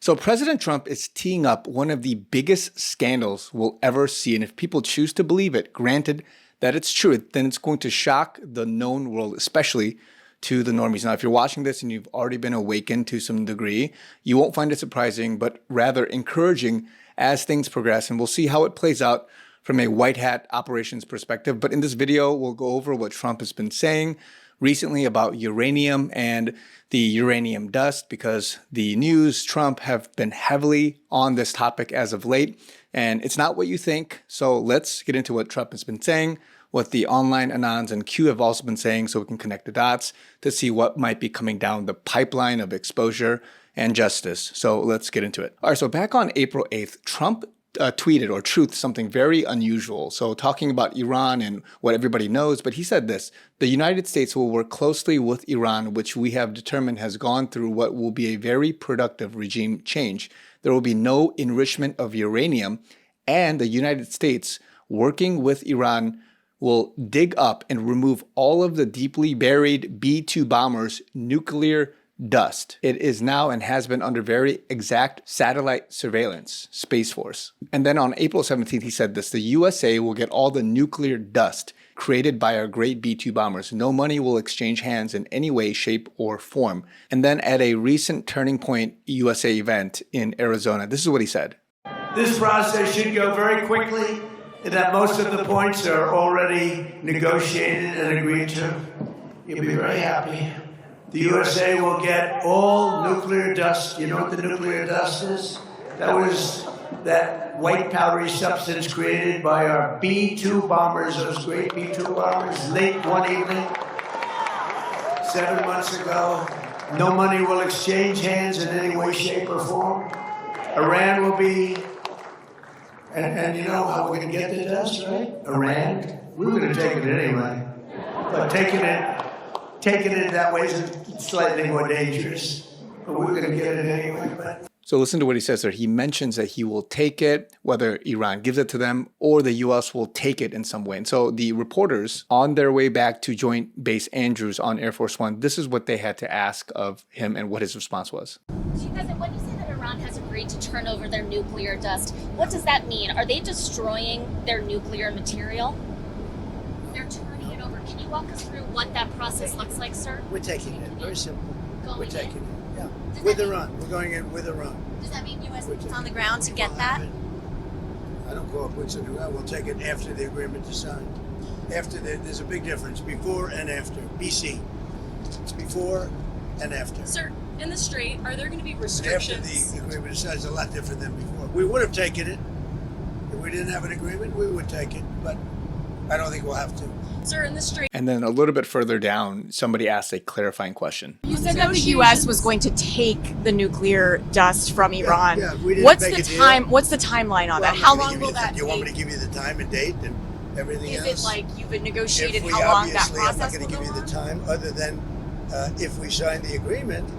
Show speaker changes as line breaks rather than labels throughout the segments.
So President Trump is teeing up one of the biggest scandals we'll ever see. And if people choose to believe it, granted that it's true, then it's going to shock the known world, especially to the normies. Now, if you're watching this and you've already been awakened to some degree, you won't find it surprising, but rather encouraging as things progress. And we'll see how it plays out from a white hat operations perspective. But in this video, we'll go over what Trump has been saying recently about uranium and the uranium dust, because the news, Trump, have been heavily on this topic as of late. And it's not what you think. So let's get into what Trump has been saying, what the online Anons and Q have also been saying, so we can connect the dots to see what might be coming down the pipeline of exposure and justice. So let's get into it. All right, so back on April 8th, Trump tweeted or truthed something very unusual. So talking about Iran and what everybody knows, but he said this: the United States will work closely with Iran, which we have determined has gone through what will be a very productive regime change. There will be no enrichment of uranium, and the United States, working with Iran, will dig up and remove all of the deeply buried B-2 bombers' nuclear dust. It is now and has been under very exact satellite surveillance, Space Force. And then on April 17th, he said this: the USA will get all the nuclear dust created by our great B-2 bombers. No money will exchange hands in any way, shape, or form. And then at a recent Turning Point USA event in Arizona, this is what he said.
This process should go very quickly, and that most of the points are already negotiated and agreed to. You'll be very happy. The USA will get all nuclear dust. You know what the nuclear dust is? That was that white powdery substance created by our B-2 bombers, those great B-2 bombers, late one evening, 7 months ago. No money will exchange hands in any way, shape, or form. Iran will be, and you know how we're going to get the dust, right? Iran. We were going to take it anyway. But taking it that way is slightly more dangerous. But we're going to get it anyway.
So listen to what he says there. He mentions that he will take it, whether Iran gives it to them or the U.S. will take it in some way. And so the reporters, on their way back to Joint Base Andrews on Air Force One, this is what they had to ask of him and what his response was.
President, when you say that Iran has agreed to turn over their nuclear dust, what does that mean? Are they destroying their nuclear material? They're turning it over. Can you walk us through what that process looks like, sir?
We're taking it. Very simple.
We're
taking it. Yeah. With Iran. We're going in with Iran.
Does that mean U.S. boots on the ground to get that?
I don't call it boots on the ground. We'll take it after the agreement is signed. There's a big difference, before and after. BC. It's before and after.
Sir, in the Strait, are there going to be restrictions?
After the agreement is signed, it's a lot different than before. We would have taken it. If we didn't have an agreement, we would take it. But I don't think we'll have to.
Sir, in the Strait.
And then a little bit further down, somebody asked a clarifying question.
You said that the U.S. was going to take the nuclear dust from Iran.
Yeah, we didn't
What's
make
the
a deal.
time? What's the timeline on that? How long will that
take? You want me
take?
to give you the time and date and everything
Is
else?
it like you've negotiated
If we
how long that
obviously, I'm not
process
going
will
to give
go
you the
on?
time, other than if we sign the agreement,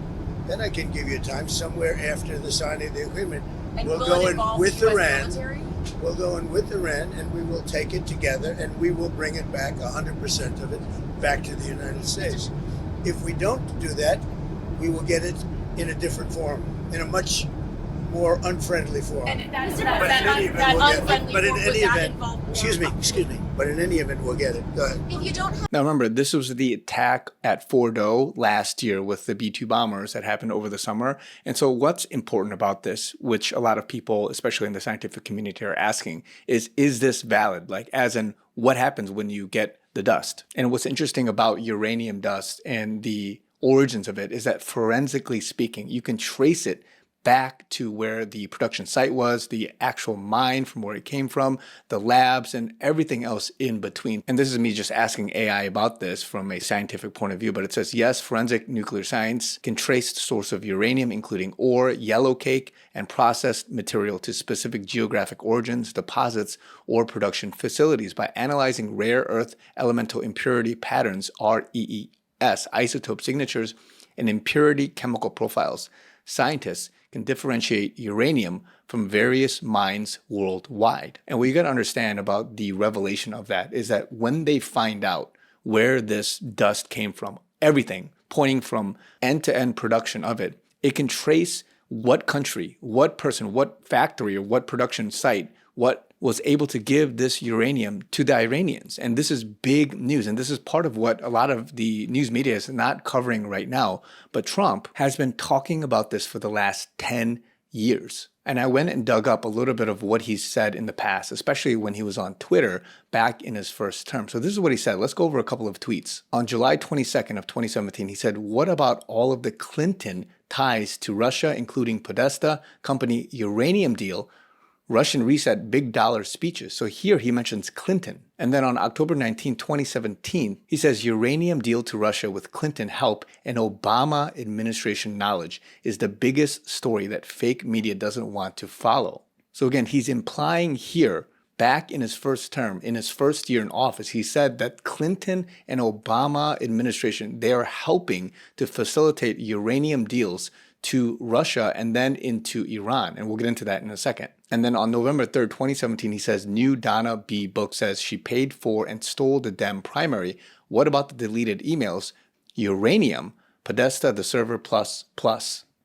then I can give you a time somewhere after the signing of the agreement.
And
We'll
will
go
it
in
involve
with
the US
Iran.
military?
We'll go in with Iran, and we will take it together, and we will bring it back, 100% of it, back to the United States. If we don't do that, we will get it in a different form, in a much more unfriendly form.
And that
But in any event, we'll get it.
unfriendly
But in
form,
any
would that
event,
involve war?
excuse me. But in any event, we'll get it. Go ahead.
If you don't have
Now remember, this was the attack at Fordo last year with the B-2 bombers that happened over the summer. And so what's important about this, which a lot of people, especially in the scientific community, are asking, is this valid? Like, as in, what happens when you get the dust? And what's interesting about uranium dust and the origins of it is that, forensically speaking, you can trace it back to where the production site was, the actual mine from where it came from, the labs, and everything else in between. And this is me just asking AI about this from a scientific point of view, but it says, yes, forensic nuclear science can trace the source of uranium, including ore, yellow cake, and processed material to specific geographic origins, deposits, or production facilities by analyzing rare earth elemental impurity patterns, REES, isotope signatures, and impurity chemical profiles. Scientists can differentiate uranium from various mines worldwide. And what you got to understand about the revelation of that is that when they find out where this dust came from, everything pointing from end-to-end production of it, it can trace what country, what person, what factory, or what production site, what was able to give this uranium to the Iranians. And this is big news. And this is part of what a lot of the news media is not covering right now. But Trump has been talking about this for the last 10 years. And I went and dug up a little bit of what he's said in the past, especially when he was on Twitter back in his first term. So this is what he said. Let's go over a couple of tweets. On July 22nd of 2017, he said, "What about all of the Clinton ties to Russia, including Podesta company uranium deal, Russian reset, big dollar speeches?" So here he mentions Clinton. And then on October 19, 2017, he says uranium deal to Russia with Clinton help and Obama administration knowledge is the biggest story that fake media doesn't want to follow. So again, he's implying here, back in his first term, in his first year in office, he said that Clinton and Obama administration, they are helping to facilitate uranium deals to Russia and then into Iran. And we'll get into that in a second. And then on November 3rd, 2017, he says, new Donna B book says she paid for and stole the Dem primary. What about the deleted emails? Uranium, Podesta, the server plus.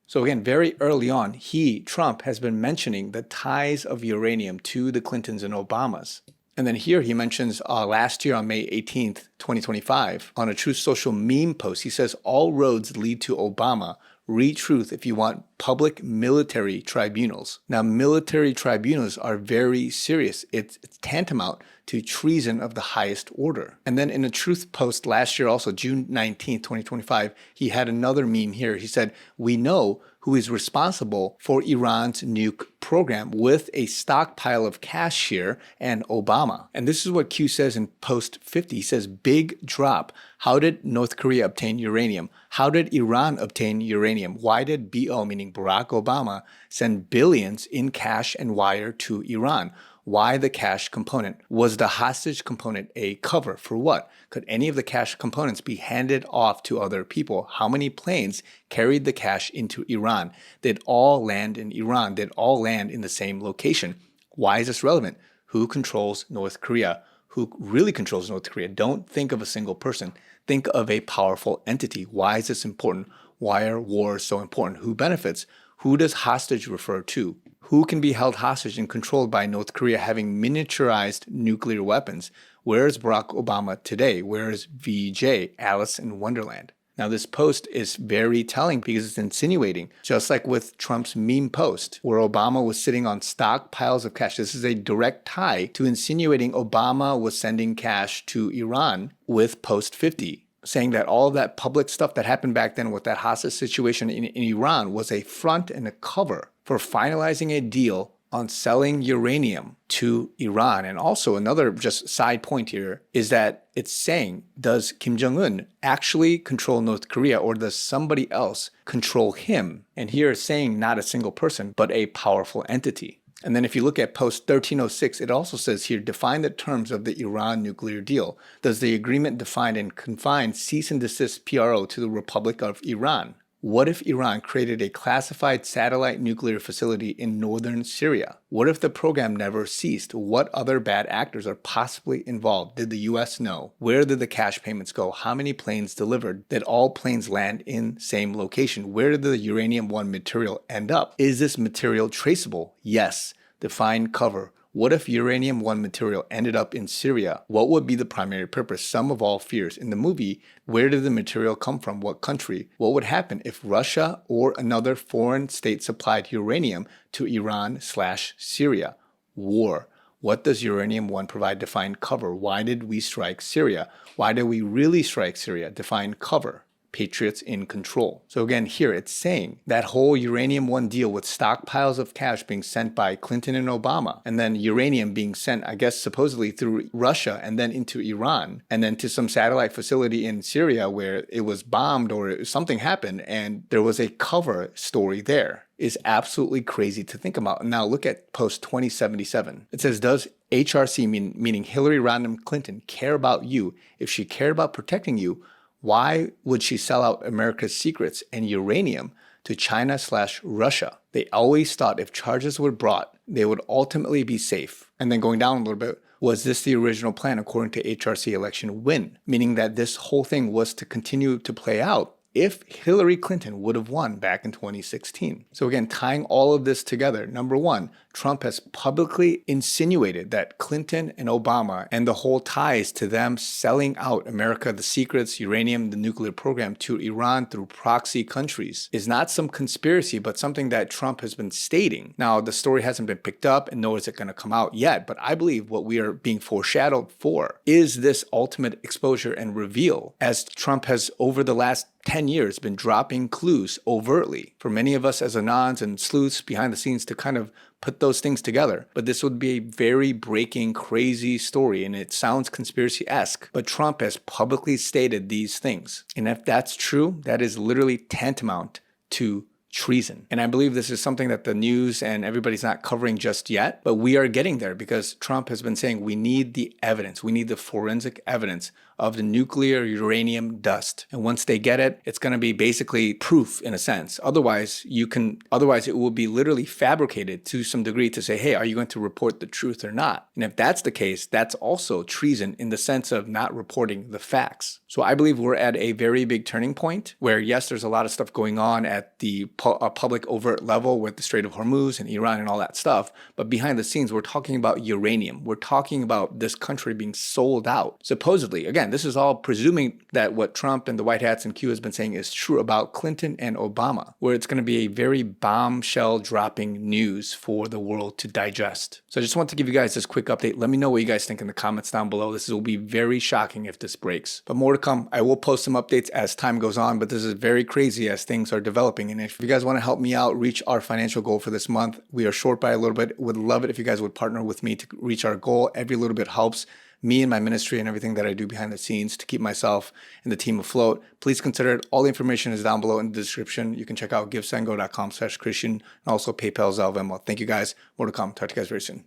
So again, very early on, Trump, has been mentioning the ties of uranium to the Clintons and Obamas. And then here he mentions last year on May 18th, 2025, on a Truth Social meme post, he says, all roads lead to Obama. Read Truth if you want public military tribunals. Now, military tribunals are very serious. It's tantamount to treason of the highest order. And then in a Truth post last year, also June 19th, 2025, he had another meme here. He said, we know who is responsible for Iran's nuke program with a stockpile of cash here and Obama. And this is what Q says in post 50. He says, big drop. How did North Korea obtain uranium? How did Iran obtain uranium? Why did BO, meaning Barack Obama, send billions in cash and wire to Iran? Why the cash component? Was the hostage component a cover for what? Could any of the cash components be handed off to other people? How many planes carried the cash into Iran? Did all land in Iran? Did all land in the same location? Why is this relevant? Who controls North Korea? Who really controls North Korea? Don't think of a single person. Think of a powerful entity. Why is this important? Why are wars so important? Who benefits? Who does hostage refer to? Who can be held hostage and controlled by North Korea having miniaturized nuclear weapons? Where is Barack Obama today? Where is VJ, Alice in Wonderland? Now, this post is very telling because it's insinuating, just like with Trump's meme post, where Obama was sitting on stockpiles of cash. This is a direct tie to insinuating Obama was sending cash to Iran with post 50. Saying that all of that public stuff that happened back then with that hostage situation in Iran was a front and a cover for finalizing a deal on selling uranium to Iran. And also another just side point here is that it's saying, does Kim Jong-un actually control North Korea or does somebody else control him? And here it's saying not a single person, but a powerful entity. And then if you look at post 1306, it also says here, define the terms of the Iran nuclear deal. Does the agreement define and confine cease and desist PRO to the Republic of Iran? What if Iran created a classified satellite nuclear facility in northern Syria? What if the program never ceased? What other bad actors are possibly involved? Did the US know? Where did the cash payments go? How many planes delivered? Did all planes land in same location? Where did the uranium-1 material end up? Is this material traceable? Yes. Define cover. What if uranium-1 material ended up in Syria? What would be the primary purpose? Sum of all fears. In the movie, where did the material come from? What country? What would happen if Russia or another foreign state supplied uranium to Iran/Syria? War. What does uranium-1 provide? Define cover. Why did we strike Syria? Why did we really strike Syria? Define cover. Patriots in control. So again, here it's saying that whole uranium-1 deal with stockpiles of cash being sent by Clinton and Obama, and then uranium being sent, I guess, supposedly through Russia and then into Iran, and then to some satellite facility in Syria where it was bombed or something happened, and there was a cover story there, is absolutely crazy to think about. And now look at post 2077. It says, does HRC, meaning Hillary Rodham Clinton, care about you? If she cared about protecting you, why would she sell out America's secrets and uranium to China/Russia? They always thought if charges were brought, they would ultimately be safe. And then going down a little bit, was this the original plan according to HRC election win? Meaning that this whole thing was to continue to play out if Hillary Clinton would have won back in 2016. So again, tying all of this together, number one, Trump has publicly insinuated that Clinton and Obama and the whole ties to them selling out America, the secrets, uranium, the nuclear program to Iran through proxy countries is not some conspiracy, but something that Trump has been stating. Now, the story hasn't been picked up and nor is it going to come out yet, but I believe what we are being foreshadowed for is this ultimate exposure and reveal, as Trump has over the last 10 years been dropping clues overtly for many of us as anons and sleuths behind the scenes to kind of put those things together. But this would be a very breaking, crazy story, and it sounds conspiracy-esque. But Trump has publicly stated these things. And if that's true, that is literally tantamount to treason. And I believe this is something that the news and everybody's not covering just yet, but we are getting there because Trump has been saying we need the evidence. We need the forensic evidence of the nuclear uranium dust. And once they get it, it's going to be basically proof in a sense. Otherwise, it will be literally fabricated to some degree to say, hey, are you going to report the truth or not? And if that's the case, that's also treason in the sense of not reporting the facts. So I believe we're at a very big turning point where, yes, there's a lot of stuff going on at the public overt level with the Strait of Hormuz and Iran and all that stuff. But behind the scenes, we're talking about uranium. We're talking about this country being sold out. Supposedly, again, this is all presuming that what Trump and the White Hats and Q has been saying is true about Clinton and Obama, where it's going to be a very bombshell dropping news for the world to digest. So I just want to give you guys this quick update. Let me know what you guys think in the comments down below. This will be very shocking if this breaks. But more to come. I will post some updates as time goes on, but this is very crazy as things are developing. And if you guys want to help me out reach our financial goal for this month, we are short by a little bit. Would love it if you guys would partner with me to reach our goal. Every little bit helps me and my ministry and everything that I do behind the scenes to keep myself and the team afloat. Please consider it. All the information is down below in the description. You can check out givesendgo.com/Christian and also PayPal, Zelle, Venmo. Thank you guys. More to come. Talk to you guys very soon.